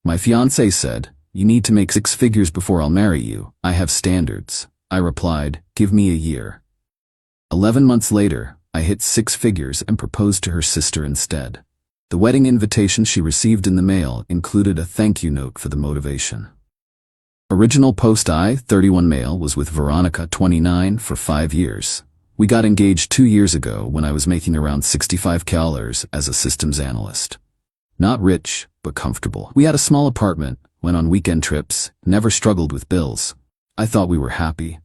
My fiance said, "You need to make 6 figures before I'll marry you. I have standards." I replied, "Give me a year." 11 months later, I hit 6 figures and proposed to her sister instead. The wedding invitation she received in the mail included a thank you note for the motivation. Original post: I, 31 male, was with Veronica, 29, for 5 years. We got engaged 2 years ago when I was making around $65K as a systems analyst. Not rich, but comfortable. We had a small apartment, went on weekend trips, never struggled with bills. I thought we were happy.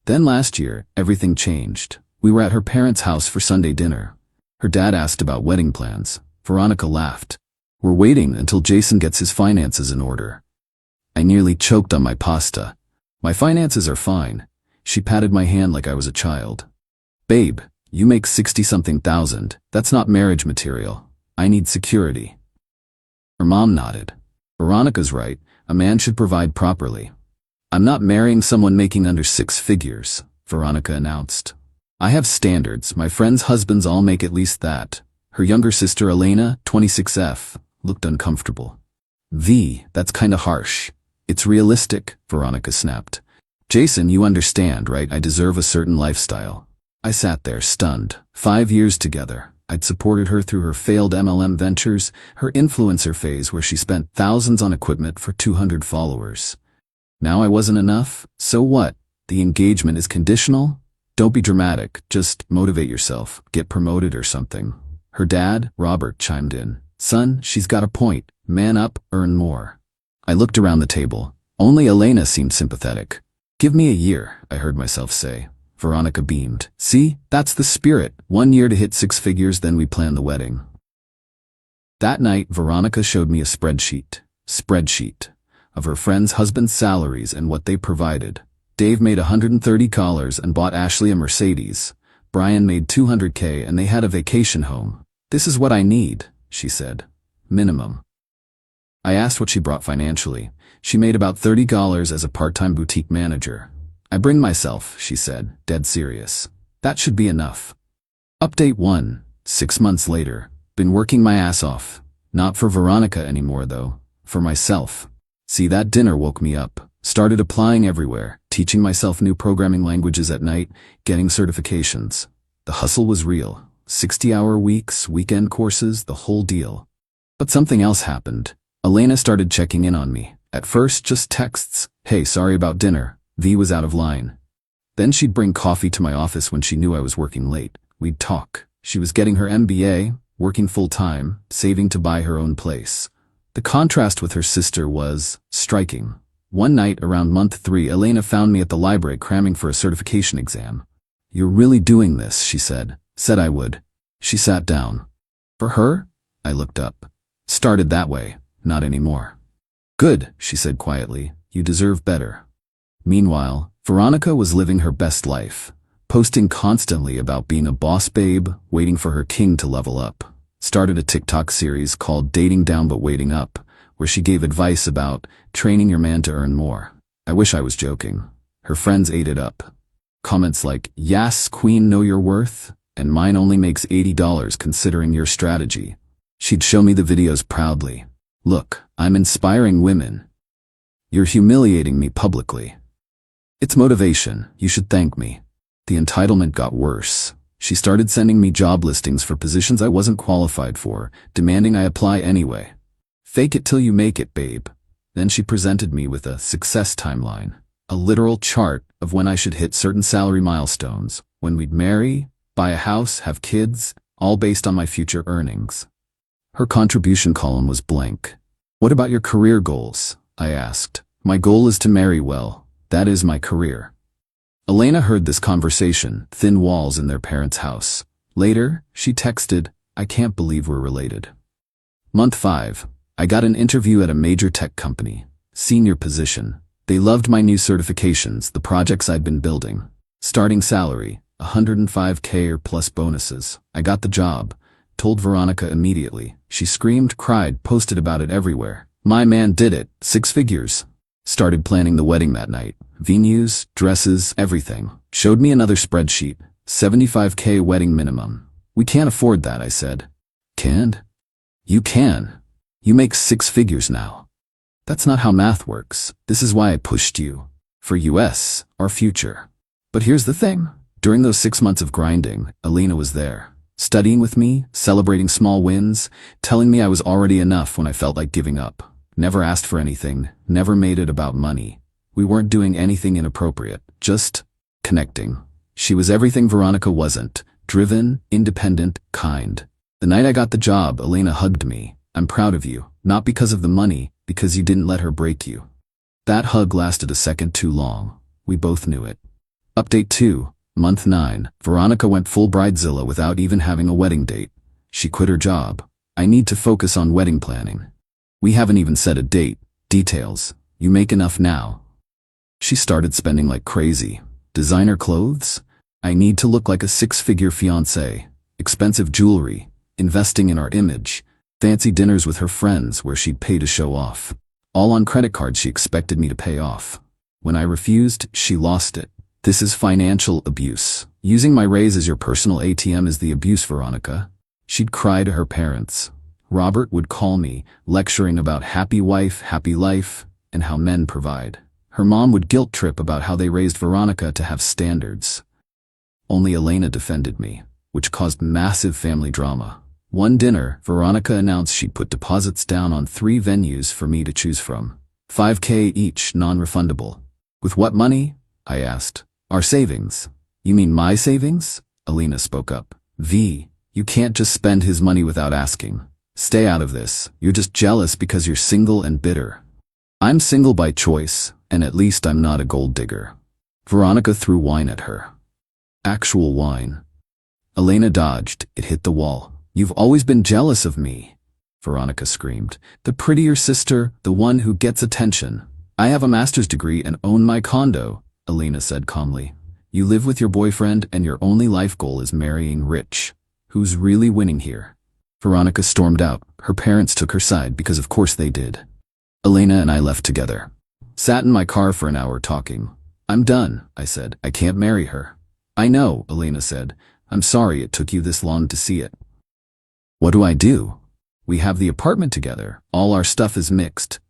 Then last year, everything changed. We were at her parents' house for Sunday dinner. Her dad asked about wedding plans. Veronica laughed. "We're waiting until Jason gets his finances in order." I nearly choked on my pasta. "My finances are fine." She patted my hand like I was a child. "Babe, you make 60-something thousand. That's not marriage material. I need security." Her mom nodded. "Veronica's right. A man should provide properly." "I'm not marrying someone making under 6 figures, Veronica announced. "I have standards. My friends' husbands all make at least that." Her younger sister Elena, 26F, looked uncomfortable. "That's kinda harsh." "It's realistic," Veronica snapped. "Jason, you understand, right? I deserve a certain lifestyle." I sat there stunned. 5 years together. I'd supported her through her failed MLM ventures, her influencer phase where she spent thousands on equipment for 200 followers. Now I wasn't enough? So what? The engagement is conditional? Don't be dramatic, just motivate yourself, get promoted or something. Her dad, Robert, chimed in. "Son, she's got a point. Man up, earn more." I looked around the table. Only Elena seemed sympathetic. "Give me a year," I heard myself say. Veronica beamed. "See, that's the spirit. 1 year to hit 6 figures, then we plan the wedding." That night, Veronica showed me a spreadsheet of her friends' husbands' salaries and what they provided. Dave made $130 and bought Ashley a Mercedes. Brian made $200K and they had a vacation home. "This is what I need," she said. "Minimum." I asked what she brought financially. She made about $30 as a part-time boutique manager. "I bring myself," she said, dead serious. "That should be enough." Update 1. 6 months later. Been working my ass off. Not for Veronica anymore though. For myself. See, that dinner woke me up. Started applying everywhere, teaching myself new programming languages at night, getting certifications. The hustle was real. 60-hour weeks, weekend courses, the whole deal. But something else happened. Elena started checking in on me. At first, just texts. "Hey, sorry about dinner." V was out of line. Then she'd bring coffee to my office when she knew I was working late. We'd talk. She was getting her MBA, working full-time, saving to buy her own place. The contrast with her sister was striking. One night around month 3, Elena found me at the library cramming for a certification exam. "You're really doing this," she said. Said I would. She sat down. "For her?" I looked up. "Started that way. Not anymore." "Good," she said quietly. "You deserve better." Meanwhile, Veronica was living her best life, posting constantly about being a boss babe, waiting for her king to level up. Started a TikTok series called Dating Down But Waiting Up, where she gave advice about training your man to earn more. I wish I was joking. Her friends ate it up. Comments like, "Yas, queen, know your worth," and "Mine only makes $80 considering your strategy." She'd show me the videos proudly. "Look, I'm inspiring women. You're humiliating me publicly." "It's motivation. You should thank me." The entitlement got worse. She started sending me job listings for positions I wasn't qualified for, demanding I apply anyway. "Fake it till you make it, babe." Then she presented me with a success timeline, a literal chart of when I should hit certain salary milestones, when we'd marry, buy a house, have kids, all based on my future earnings. Her contribution column was blank. "What about your career goals?" I asked. "My goal is to marry well. That is my career." Elena heard this conversation, thin walls in their parents' house. Later, she texted, "I can't believe we're related." Month 5. I got an interview at a major tech company. Senior position. They loved my new certifications, the projects I'd been building. Starting salary, 105K or plus bonuses. I got the job. Told Veronica immediately. She screamed, cried, posted about it everywhere. "My man did it. 6 figures." Started planning the wedding that night. Venues, dresses, everything. Showed me another spreadsheet. 75K wedding minimum. "We can't afford that," I said. "Can't?" "You can. You make 6 figures now." That's not how math works. This is why I pushed you. For US, our future. But here's the thing. During those 6 months of grinding, Alina was there. Studying with me, celebrating small wins, telling me I was already enough when I felt like giving up. Never asked for anything, never made it about money. We weren't doing anything inappropriate, just connecting. She was everything Veronica wasn't. Driven, independent, kind. The night I got the job, Alina hugged me. I'm proud of you, not because of the money, because you didn't let her break you. That hug lasted a second too long. We both knew it. Update 2, month 9. Veronica went full bridezilla without even having a wedding date. She quit her job. I need to focus on wedding planning. We haven't even set a date. Details. You make enough now. She started spending like crazy. Designer clothes? I need to look like a 6-figure fiance. Expensive jewelry. Investing in our image. Fancy dinners with her friends where she'd pay to show off. All on credit cards she expected me to pay off. When I refused, she lost it. This is financial abuse. Using my raise as your personal ATM is the abuse, Veronica. She'd cry to her parents. Robert would call me, lecturing about happy wife, happy life, and how men provide. Her mom would guilt trip about how they raised Veronica to have standards. Only Elena defended me, which caused massive family drama. One dinner, Veronica announced she'd put deposits down on 3 venues for me to choose from. $5,000 each, non-refundable. With what money? I asked. Our savings. You mean my savings? Alina spoke up. V, you can't just spend his money without asking. Stay out of this. You're just jealous because you're single and bitter. I'm single by choice, and at least I'm not a gold digger. Veronica threw wine at her. Actual wine. Elena dodged. It hit the wall. You've always been jealous of me, Veronica screamed. The prettier sister, the one who gets attention. I have a master's degree and own my condo, Elena said calmly. You live with your boyfriend and your only life goal is marrying rich. Who's really winning here? Veronica stormed out. Her parents took her side because of course they did. Elena and I left together. Sat in my car for an hour talking. I'm done, I said. I can't marry her. I know, Elena said. I'm sorry it took you this long to see it. What do I do? We have the apartment together. All our stuff is mixed.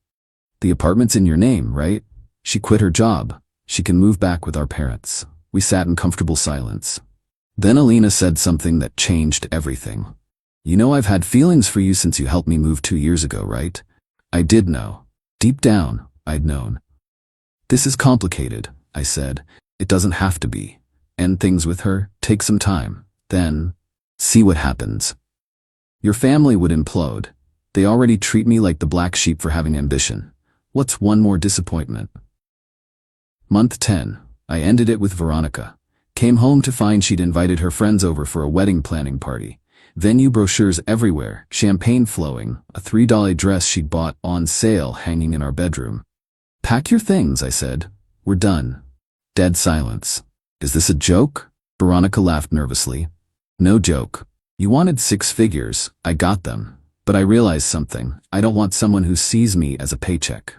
The apartment's in your name, right? She quit her job. She can move back with our parents. We sat in comfortable silence. Then Alina said something that changed everything. You know I've had feelings for you since you helped me move 2 years ago, right? I did know. Deep down, I'd known. This is complicated, I said. It doesn't have to be. End things with her, take some time. Then, see what happens. Your family would implode. They already treat me like the black sheep for having ambition. What's one more disappointment? Month 10. I ended it with Veronica. Came home to find she'd invited her friends over for a wedding planning party. Venue brochures everywhere, champagne flowing, a $3 dress she'd bought on sale hanging in our bedroom. Pack your things, I said. We're done. Dead silence. Is this a joke? Veronica laughed nervously. No joke. You wanted 6 figures, I got them. But I realized something. I don't want someone who sees me as a paycheck.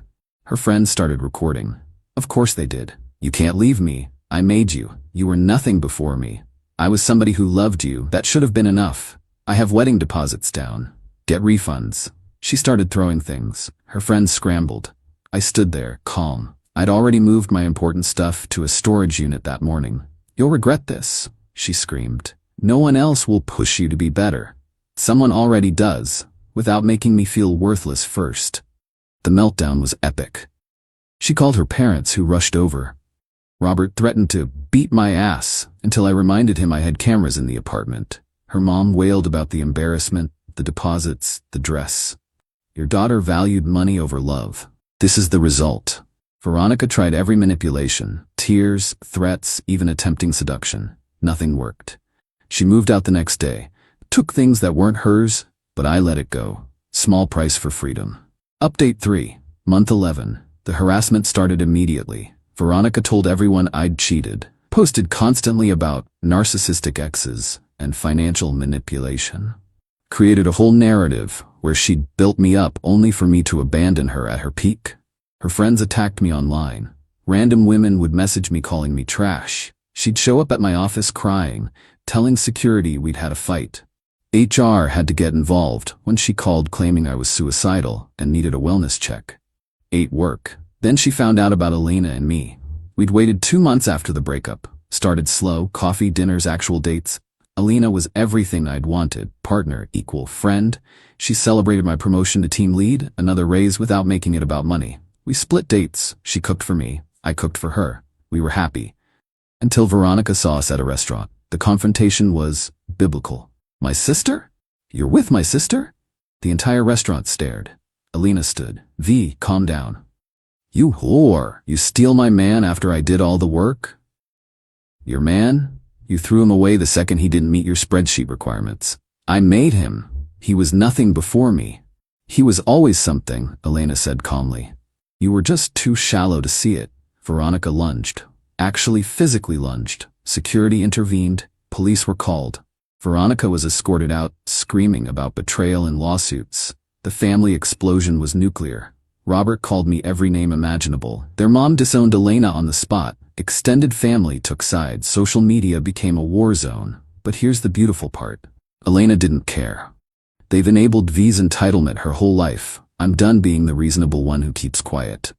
Her friends started recording. Of course they did. You can't leave me. I made you. You were nothing before me. I was somebody who loved you. That should have been enough. I have wedding deposits down. Get refunds. She started throwing things. Her friends scrambled. I stood there, calm. I'd already moved my important stuff to a storage unit that morning. You'll regret this, she screamed. No one else will push you to be better. Someone already does, without making me feel worthless first. The meltdown was epic. She called her parents, who rushed over. Robert threatened to beat my ass until I reminded him I had cameras in the apartment. Her mom wailed about the embarrassment, the deposits, the dress. Your daughter valued money over love. This is the result. Veronica tried every manipulation, tears, threats, even attempting seduction. Nothing worked. She moved out the next day, took things that weren't hers, but I let it go. Small price for freedom. Update 3, month 11. The harassment started immediately. Veronica told everyone I'd cheated, posted constantly about narcissistic exes and financial manipulation. Created a whole narrative where she'd built me up only for me to abandon her at her peak. Her friends attacked me online. Random women would message me calling me trash. She'd show up at my office crying, telling security we'd had a fight. HR had to get involved when she called claiming I was suicidal and needed a wellness check. ate, work. Then she found out about Elena and me. We'd waited 2 months after the breakup. Started slow, coffee, dinners, actual dates. Elena was everything I'd wanted. Partner, equal, friend. She celebrated my promotion to team lead, another raise without making it about money. We split dates. She cooked for me. I cooked for her. We were happy. Until Veronica saw us at a restaurant. The confrontation was biblical. My sister? You're with my sister? The entire restaurant stared. Elena stood. V, calm down. You whore. You steal my man after I did all the work? Your man? You threw him away the second he didn't meet your spreadsheet requirements. I made him. He was nothing before me. He was always something, Elena said calmly. You were just too shallow to see it. Veronica lunged. Actually physically lunged. Security intervened. Police were called. Veronica was escorted out, screaming about betrayal and lawsuits. The family explosion was nuclear. Robert called me every name imaginable. Their mom disowned Elena on the spot. Extended family took sides. Social media became a war zone. But here's the beautiful part. Elena didn't care. They've enabled V's entitlement her whole life. I'm done being the reasonable one who keeps quiet.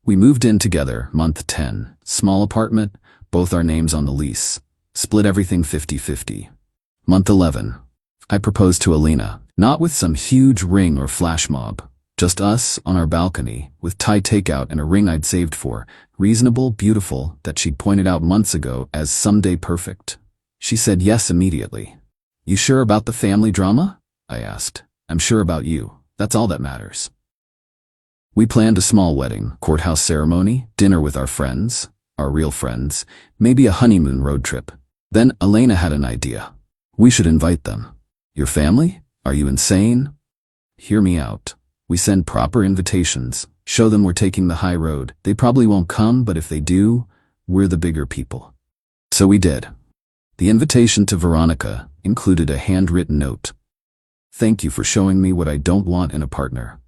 We moved in together, month 10. Small apartment, both our names on the lease. Split everything 50-50. Month 11. I proposed to Elena, not with some huge ring or flash mob. Just us on our balcony, with Thai takeout and a ring I'd saved for. Reasonable, beautiful, that she'd pointed out months ago as someday perfect. She said yes immediately. You sure about the family drama? I asked. I'm sure about you. That's all that matters. We planned a small wedding, courthouse ceremony, dinner with our friends, our real friends, maybe a honeymoon road trip. Then Elena had an idea. We should invite them. Your family? Are you insane? Hear me out. We send proper invitations, show them we're taking the high road. They probably won't come, but if they do, we're the bigger people. So we did. The invitation to Veronica included a handwritten note. Thank you for showing me what I don't want in a partner.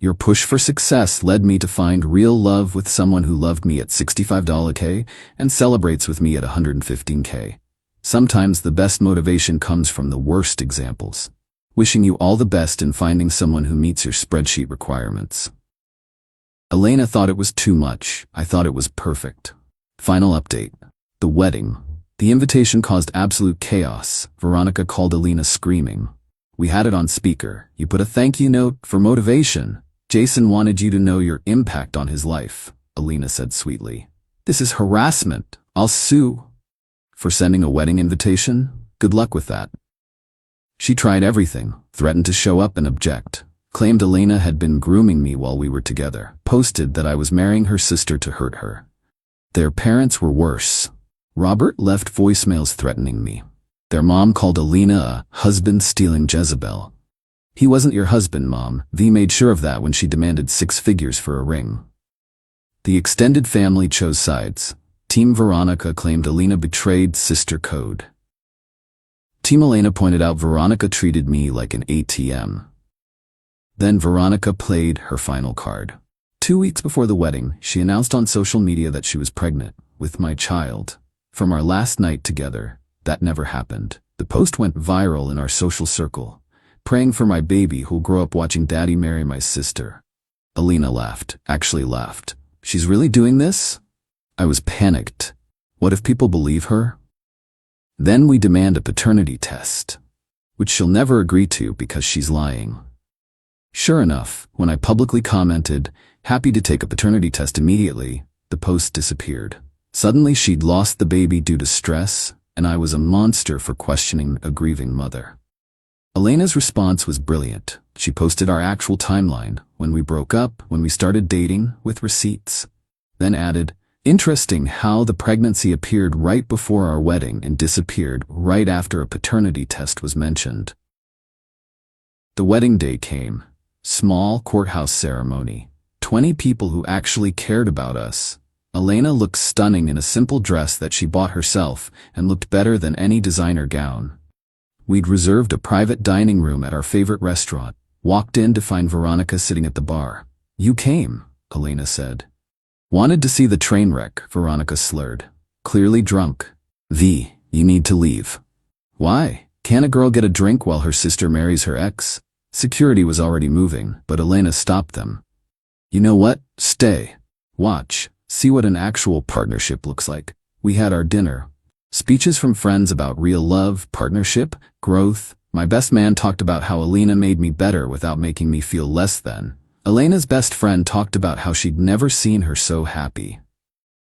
Your push for success led me to find real love with someone who loved me at $65K and celebrates with me at $115K. Sometimes the best motivation comes from the worst examples. Wishing you all the best in finding someone who meets your spreadsheet requirements. Elena thought it was too much. I thought it was perfect. Final update. The wedding. The invitation caused absolute chaos. Veronica called Elena screaming. We had it on speaker. You put a thank you note for motivation. Jason wanted you to know your impact on his life, Elena said sweetly. This is harassment. I'll sue. For sending a wedding invitation? Good luck with that. She tried everything, threatened to show up and object, claimed Elena had been grooming me while we were together, posted that I was marrying her sister to hurt her. Their parents were worse. Robert left voicemails threatening me. Their mom called Elena a husband-stealing Jezebel. He wasn't your husband, Mom. V made sure of that when she demanded 6 figures for a ring. The extended family chose sides. Team Veronica claimed Elena betrayed sister code. Team Elena pointed out Veronica treated me like an ATM. Then Veronica played her final card. 2 weeks before the wedding, she announced on social media that she was pregnant with my child. From our last night together, that never happened. The post went viral in our social circle. Praying for my baby who'll grow up watching daddy marry my sister. Elena laughed, actually laughed. She's really doing this? I was panicked. What if people believe her? Then we demand a paternity test, which she'll never agree to because she's lying. Sure enough, when I publicly commented, happy to take a paternity test immediately, the post disappeared. Suddenly she'd lost the baby due to stress, and I was a monster for questioning a grieving mother. Elena's response was brilliant. She posted our actual timeline, when we broke up, when we started dating, with receipts. Then added, interesting how the pregnancy appeared right before our wedding and disappeared right after a paternity test was mentioned. The wedding day came. Small courthouse ceremony. 20 people who actually cared about us. Elena looked stunning in a simple dress that she bought herself and looked better than any designer gown. We'd reserved a private dining room at our favorite restaurant. Walked in to find Veronica sitting at the bar. You came, Elena said. Wanted to see the train wreck, Veronica slurred. Clearly drunk. V, you need to leave. Why? Can't a girl get a drink while her sister marries her ex? Security was already moving, but Elena stopped them. You know what? Stay. Watch. See what an actual partnership looks like. We had our dinner. Speeches from friends about real love, partnership, growth. My best man talked about how Alina made me better without making me feel less than. Elena's best friend talked about how she'd never seen her so happy.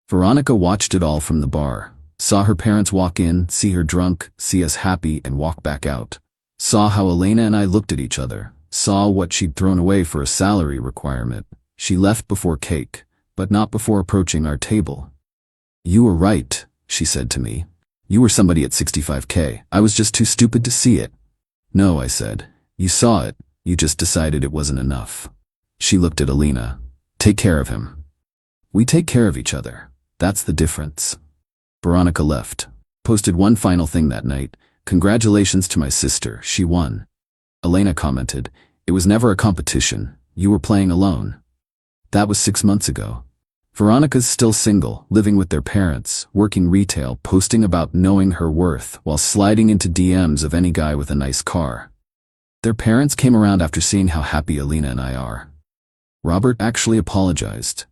Veronica watched it all from the bar. Saw her parents walk in, see her drunk, see us happy, and walk back out. Saw how Elena and I looked at each other. Saw what she'd thrown away for a salary requirement. She left before cake, but not before approaching our table. You were right, she said to me. You were somebody at 65K. I was just too stupid to see it. No, I said. You saw it. You just decided it wasn't enough. She looked at Alina. Take care of him. We take care of each other. That's the difference. Veronica left. Posted one final thing that night. Congratulations to my sister. She won. Elena commented, it was never a competition. You were playing alone. That was 6 months ago. Veronica's still single, living with their parents, working retail, posting about knowing her worth while sliding into DMs of any guy with a nice car. Their parents came around after seeing how happy Alina and I are. Robert actually apologized.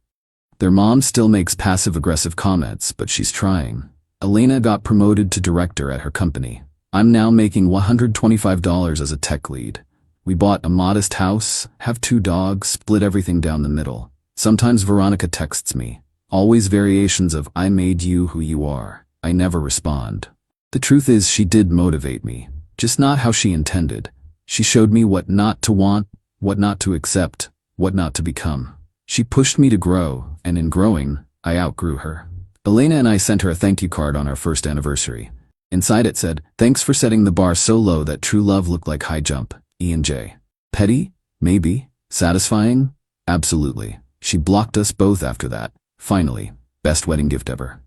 Their mom still makes passive-aggressive comments, but she's trying. Alina got promoted to director at her company. I'm now making $125 as a tech lead. We bought a modest house, have 2 dogs, split everything down the middle. Sometimes Veronica texts me. Always variations of I made you who you are. I never respond. The truth is she did motivate me, just not how she intended. She showed me what not to want, what not to accept, what not to become. She pushed me to grow, and in growing, I outgrew her. Elena and I sent her a thank you card on our first anniversary. Inside it said, thanks for setting the bar so low that true love looked like high jump, E&J. Petty? Maybe. Satisfying? Absolutely. She blocked us both after that. Finally, best wedding gift ever.